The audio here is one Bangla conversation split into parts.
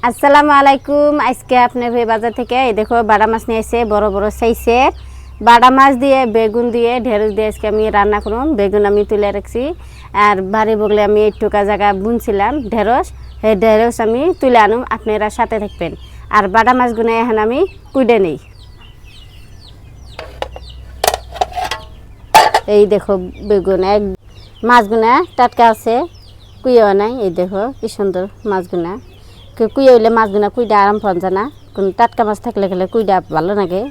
আসসালামু আলাইকুম। আজকে আপনার বাজার থেকে এই দেখো বাটা মাছ নিয়ে এসে বড় বড় সাইজের বাটা মাছ দিয়ে বেগুন দিয়ে ঢেঁড়স দিয়ে আজকে আমি রান্না করুন। বেগুন আমি তুলে রাখছি আর বাড়ি বগলে আমি একটুকা জায়গা বুনছিলাম ঢেঁড়স, সেই ঢেঁড়স আমি তুলে আনুম, আপনারা সাথে থাকবেন। আর বাটা মাছগুলো এখন আমি কুইডে নিই। এই দেখো বেগুন এক মাছগুনা টাটকা আছে, কুইও নাই। এই দেখো কি সুন্দর মাছগুনা, কুইয়ে হইলে মাছগুনা কুইডা আরাম পাওয়া যায় না, কোন টাটকা মাছ থাকলে গেলে কুইডা ভালো লাগে।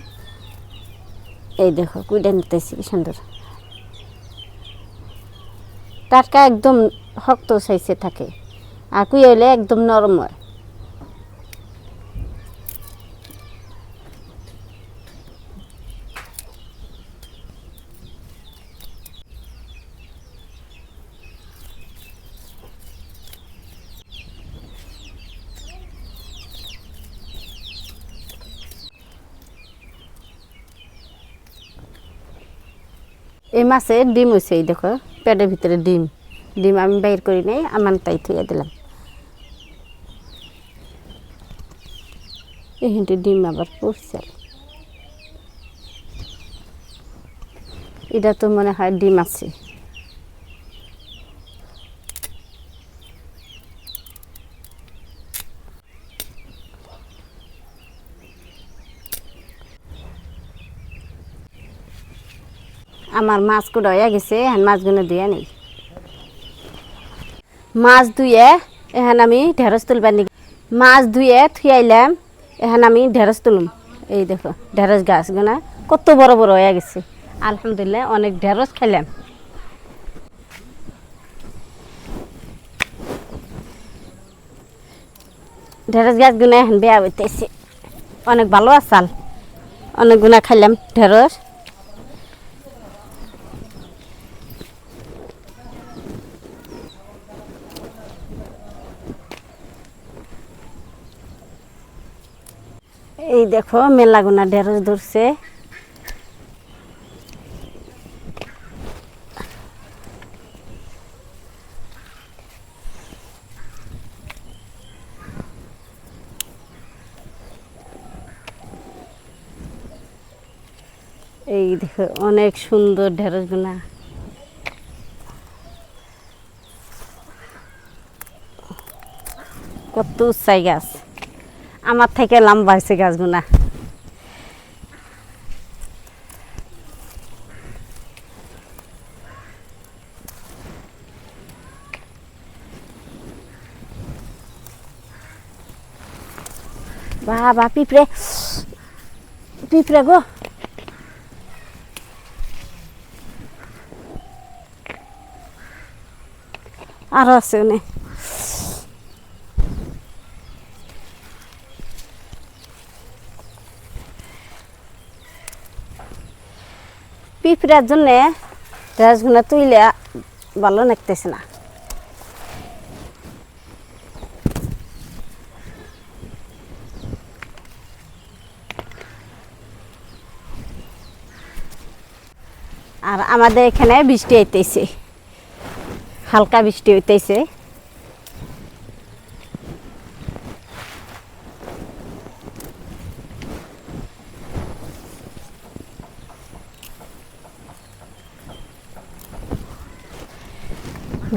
এই দেখো কুইডা নিতেছি কি সুন্দর টাটকা, একদম শক্ত সাইজে থাকে, আর কুইয়ে হইলে একদম নরম হয়। এই মাছের ডিম হয়েছে, এই দেখো পেটের ভিতরে ডিম, ডিম আমি বাইর করি নাই, আমার তাই থুয়ে দিলাম। এইখানটি ডিম আবার পড়ছে, এটা তো মনে হয় ডিম আছে। আমার মাছ কুড়া হয়ে গেছে, এখন মাছগুলো ধুয়ে নেই। মাছ ধুয়ে এখন আমি ঢেঁড়স তুলবার নি, মাছ ধুয়ে থুয়াইলাম, এখন আমি ঢেঁড়স তুলুম। এই দেখো ঢেঁড়স গাছগুলা কত বড় বড় হয়ে গেছে, আলহামদুলিল্লাহ অনেক ঢেঁড়স খাইলাম। ঢেঁড়স গাছগুলো এখন বেয়া হইতেছে, অনেক ভালো আসাল, অনেকগুলা খাইলাম ঢেঁড়স। এই দেখো মেলাগুনা ঢেঁড়স ধরছে। এই দেখো অনেক সুন্দর ঢেঁড়সগুনা, কত উচ্চাই গাছ, আমার থেকে লম্বা হয়েছে গাছগুনা। বাবা পিঁপড়ে, পিঁপড়ে গো, আরো আছে উনি। পিঁপড়ার জন্যে ঢেঁড়সগুলো তুইলে ভালো লাগতেছে না। আর আমাদের এখানে বৃষ্টি হইতেছে, হালকা বৃষ্টি হইতেছে।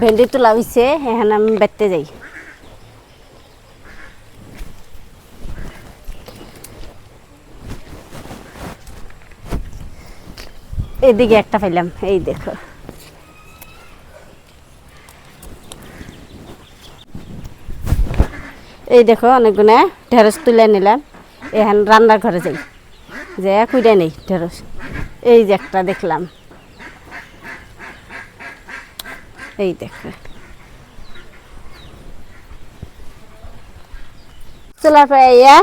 ভেন্ডি তোলা হয়েছে, এখন আমি বেচতে যাই। এদিকে একটা পাইলাম, এই দেখো। এই দেখো অনেকগুলো ঢেঁড়স তুলে নিলাম, এখন রান্নার ঘরে যাই, যে কুইডে নেই ঢেঁড়স। এই যে একটা দেখলাম, এই দেখো চুলার পরে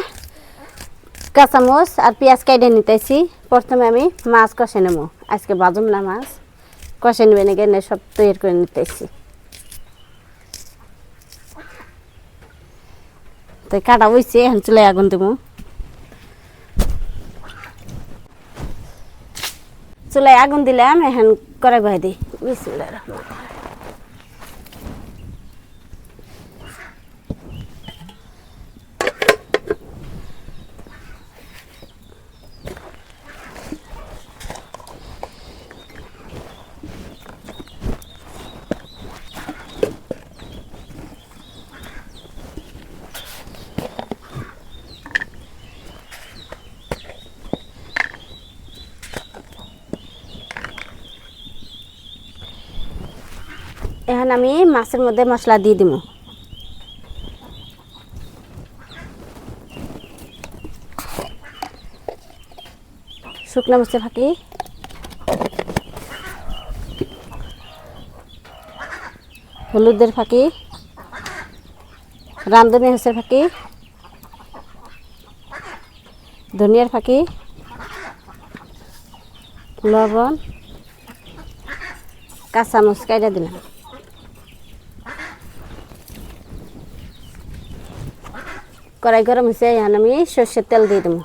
কাঁচামচ আর পেঁয়াজ কাইটে নিতেছি। প্রথমে আমি মাছ কষে নেব, আজকে বাজুম না মাছ, কষে নেবে নাকি সব তৈরি করে নিতেছি। তো কাটা বইছে, এখন চুলায় আগুন দেবো। চুলায় আগুন দিলাম, এখন কড়াই বহাই দিই। বিসমিল্লাহির রহমানির রহিম। এখন আমি মাছের মধ্যে মশলা দিয়ে দিব। শুকনো মরিচের ফাঁকি, হলুদের ফাঁকি, রাঁধুনি হচ্ছে ফাঁকি, ধনিয়ার ফাঁকি, লবণ, কাঁচামরিচ কাইটা দিলাম। কড়াই গরম হয়েছে, এখন আমি সর্ষের তেল দিয়ে দেবো।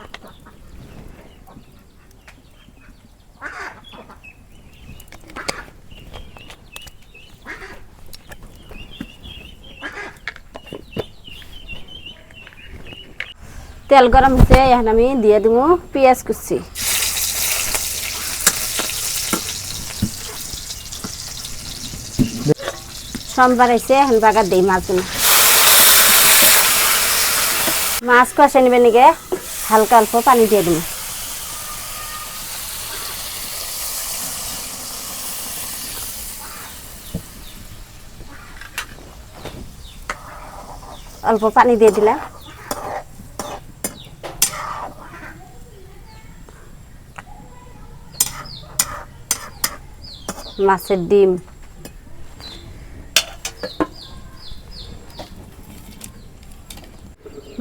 তেল গরম হয়েছে, এখন আমি দিয়ে দেবো পেঁয়াজ কুচি। সোমবার এসে এখন বাগার দিই মাছগুলো। মাছ কষে নেবে নিকে হালকা অল্প পানি দিয়ে দেবো। অল্প পানি দিয়ে দিলাম। মাছের ডিম,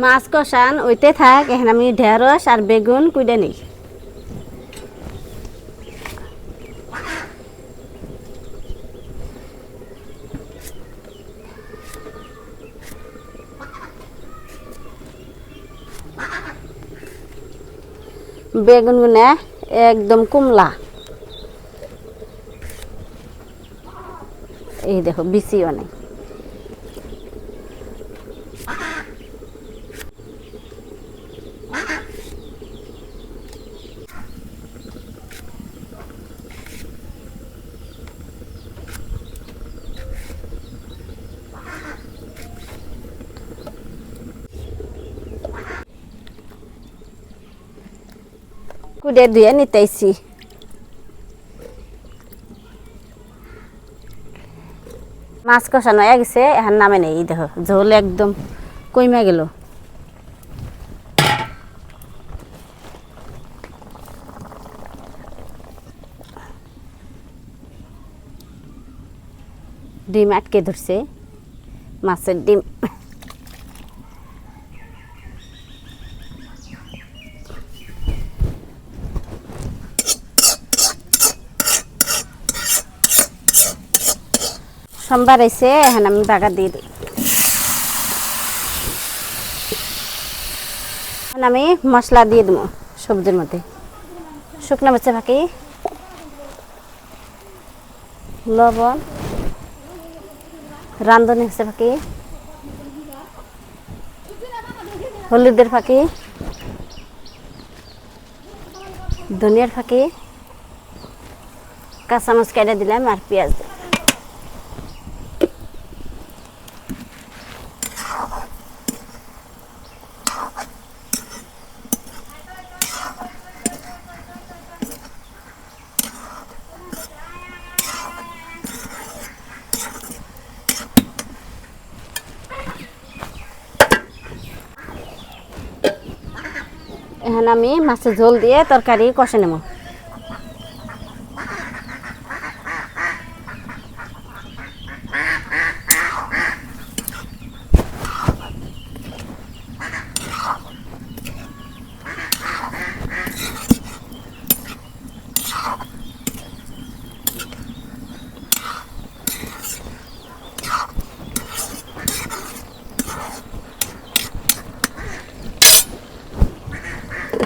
মাছ কষান ওইতে থাক, এখন আমি ঢেঁড়স আর বেগুন কুইডে নিই। বেগুন গুনে একদম কুমলা, এই দেখো বিচি অনেক। কুড়ে ধুয়ে নিতেছি। মাছ কষানো হয়ে গেছে, এখন নামে নেই। দেখো ঝোল একদম কইমা গেল। ডিম আটকে ধরছে, মাছের ডিম। সোমবার এসে এখন আমি বাগার দিয়ে দিই। এখন আমি মশলা দিয়ে দেবো সবজির মধ্যে। শুকনো মরিচের ফাঁকি, লবণ, রাঁধুনি হচ্ছে ফাঁকি, হলুদের ফাঁকি, ধনিয়ার ফাঁকি, কাঁচামরিচ কেটে দিলাম আর পেঁয়াজ দিলাম। এখন আমি মাছের ঝোল দিয়ে তরকারি কষে নেব।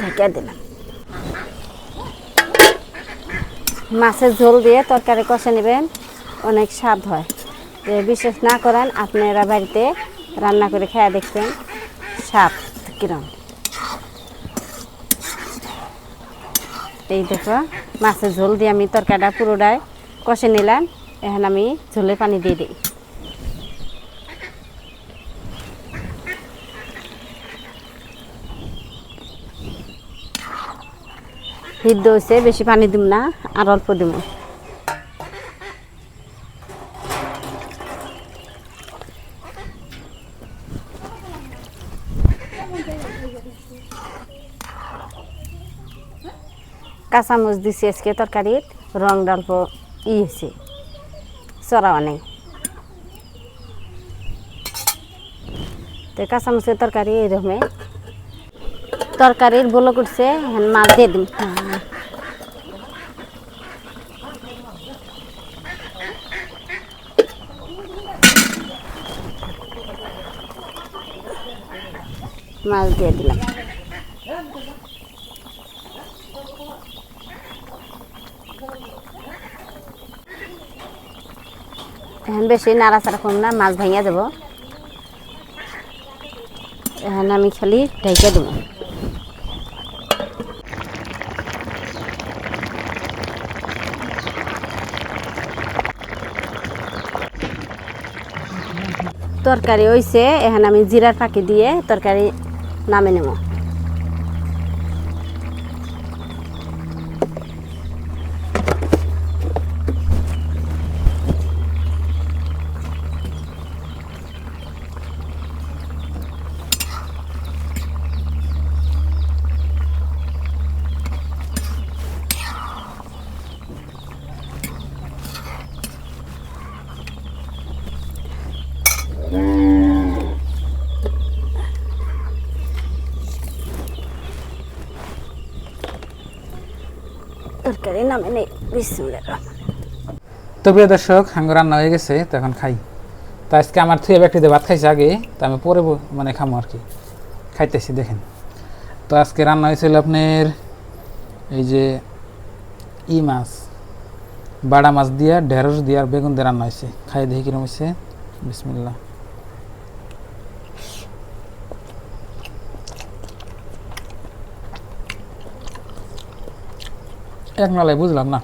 ঢেকে দিলাম। মাছের ঝোল দিয়ে তরকারি কষে নেবেন, অনেক স্বাদ হয়। বিশ্বাস না করেন, আপনারা বাড়িতে রান্না করে খেয়ে দেখবেন স্বাদ কিরম। এই দেখো মাছের ঝোল দিয়ে আমি তরকারিটা পুরোটাই কষে নিলাম। এখন আমি ঝোলের পানি দিয়ে দিই। সিদ্ধ হয়েছে, বেশি পানি দিব না, আর অল্প দিব। কাঁচামচ দিছি আজকে তরকারির রং ডালপ হয়েছে চড়াও নেই তো কাঁচামচের তরকারি এইরকম তরকারির বলো করছে মাছ দিয়ে দিন মাছ দিয়ে দিলাম এখন বেশি নাড়াচাড়া করব না মাছ ভাঙিয়া দেব এখন আমি খালি ঢেকে দেব তরকারি হইছে এখন আমি জিরার পাখি দিয়ে তরকারি নামে নেব তরকারি নামে নেই বিসমিল্লাহ তো প্রিয় দর্শক হাঙ্গ রান্না হয়ে গেছে তো এখন খাই তো আজকে আমার থুয়ে ব্যক্তিতে ভাত খাইছে আগে তো আমি পরে মানে খামো আর কি খাইতেছি দেখেন তো আজকে রান্না হয়েছিল আপনার এই যে মাছ বাড়া মাছ দিয়া ঢেঁড়স দিয়ে আর বেগুন দিয়ে রান্না হয়েছে খাই দেখি কিরম হয়েছে বিসমিল্লাহ এক নালাই বুঝলাম না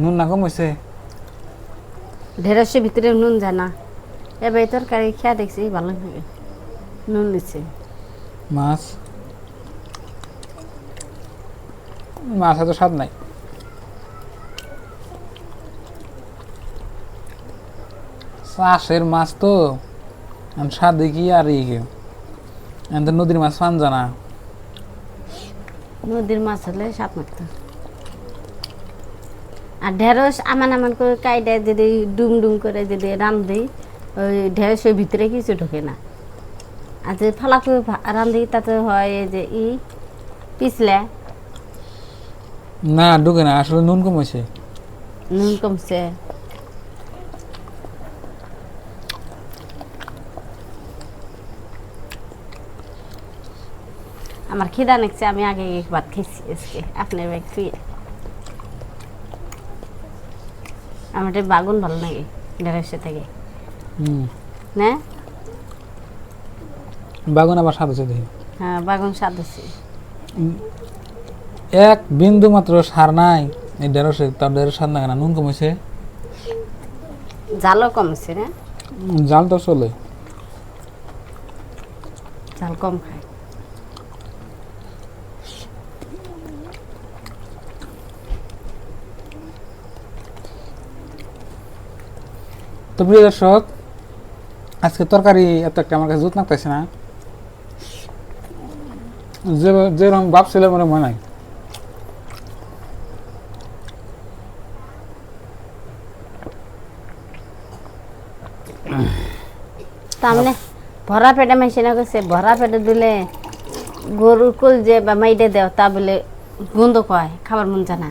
নুন না কম হয়েছে ঢেঁড়সের ভিতরে নুন জানা এবার তরকারি খেয়া দেখছি ভালো লাগে নুন দিচ্ছে মাছ মাছ এত স্বাদ নাই চাষের মাছ তো স্বাদ দেখি আর নদীর মাছ পান জানা নদীর মাছ হলে স্বাদ মারত আর ঢেঁড়স আমান করে কাইডে যদি ডুম ডুম করে যদি রান্ধি ওই ঢেঁড়সের ভিতরে কিছু ঢোকে না আর যদি ফালা করে রান্ধি তাতে হয় যে পিছলে না ঢোকে না আসলে নুন কম হয়েছে নুন কমছে আমার খিদা নেকছে আমি আগে ভাত খেয়েছি আজকে আপনার ব্যাগ ফিরে আমার বাগুন ভালো লাগে ঢেঁড়সের থেকে না বাগুন আবার স্বাদ আছে দেখি হ্যাঁ বাগুন স্বাদ আছে এক বিন্দু মাত্র সার নাই এই ঢেঁড়সে তার ঢেঁড়স স্বাদ লাগে না নুন কমেছে জালও কমছে না জাল তো চলে জাল কম খায় তো প্রিয় দর্শক আজকে তরকারি এত একটা আমার কাছে জুত লাগতেছে না যেরকম ভাবছিল মনে মনে নাই তামনে ভরা পেটে মেশিনে গেছে ভরা পেটে দিলে গরুর কুল যে বা মাইডে দেও তা বলে গন্ধ কয় খাবার মন জানা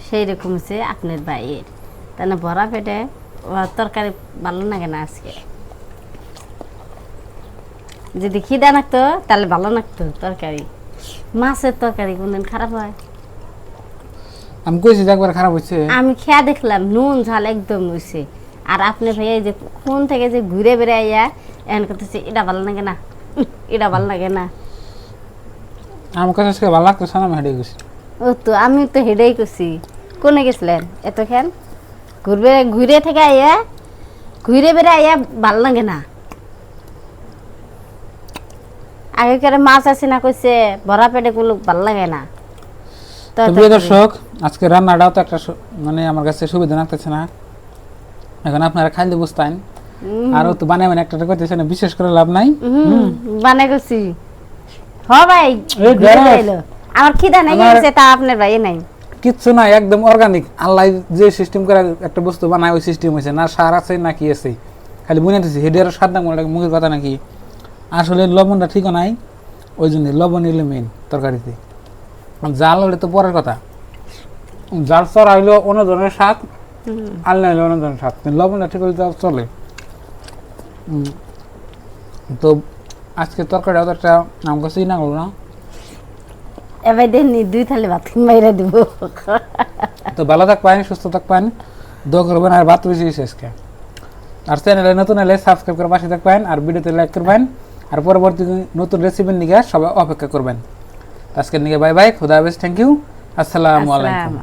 সেই রকম হচ্ছে আপনার বাইয়ের তাহলে ভরা পেটে তরকারি ভালো লাগে না আজকে যদি খিদা নাকতো তাহলে ভালো লাগতো তরকারি মাছের তরকারি কোনদিন খারাপ হয় আমি কইছি যে একবার খারাপ হচ্ছে আমি খেয়া দেখলাম নুন ঝাল একদম হয়েছে আর আপনি ভাইয়া যে কোন থেকে যে ঘুরে বেড়াইয়া এখন করতেছে এটা ভালো লাগে না এটা ভালো লাগে না আমার কাছে আজকে ভালো লাগতো না আমি হেঁটে গেছি ও তো আমি তো হেডেই করছি কোনে গেছিলেন এত খেন ঘুরবে ঘুরে থেকে আইয়া ঘুরে বেড়ে আইয়া ভাল লাগে না আগেকার মাছ আছে না কইছে ভরা পেটে গুলো ভাল লাগে না তো প্রিয় দর্শক আজকে রান্নাটাও তো একটা মানে আমার কাছে সুবিধা লাগতেছে না, এখন আপনারা খাইলে বুঝতেন। আরো তো বানাই মানে একটা করতেছে না, বিশেষ করে লাভ নাই। বানাই করছি হ ভাই, আমার খিদা নাই গেছে তা আপনার ভাই নাই কিচ্ছু নাই, একদম অর্গানিক। আল্লাহ যে সিস্টেম করে একটা বস্তু বানায় ওই সিস্টেম হয়েছে, না সার আছে না কি আছে, খালি বুঝাইতেছি হেডের স্বাদ না মনে মুখের কথা নাকি। আসলে লবণটা ঠিকও নাই, ওই জন্য লবণ এলে মেন তরকারিতে। জাল হলে তো পরের কথা, জাল চড়া হইলো অন্য ধরনের স্বাদ, আল্লাহ হইলো অন্য ধরনের স্বাদ, কিন্তু লবণটা ঠিক হলে চলে। তো আজকে তরকারিটাও তো একটা নাম কাছেই না করলো না। এবার দেননি 2 থালি ভাত মাইরা দিব। তো ভালো থাকবেন, সুস্থ থাকবেন, দোয়া করবেন। আর ভাত বেশি আজকে। আর চ্যানেলে নতুন হলে সাবস্ক্রাইব করে পাশে থাকবেন, আর ভিডিওতে লাইক করবেন, আর পরবর্তী নতুন রেসিপির নিয়ে সবাই অপেক্ষা করবেন। আজকের নিয়ে বাই বাই, খুদা হাফেজ, থ্যাংক ইউ, আসসালামু আলাইকুম।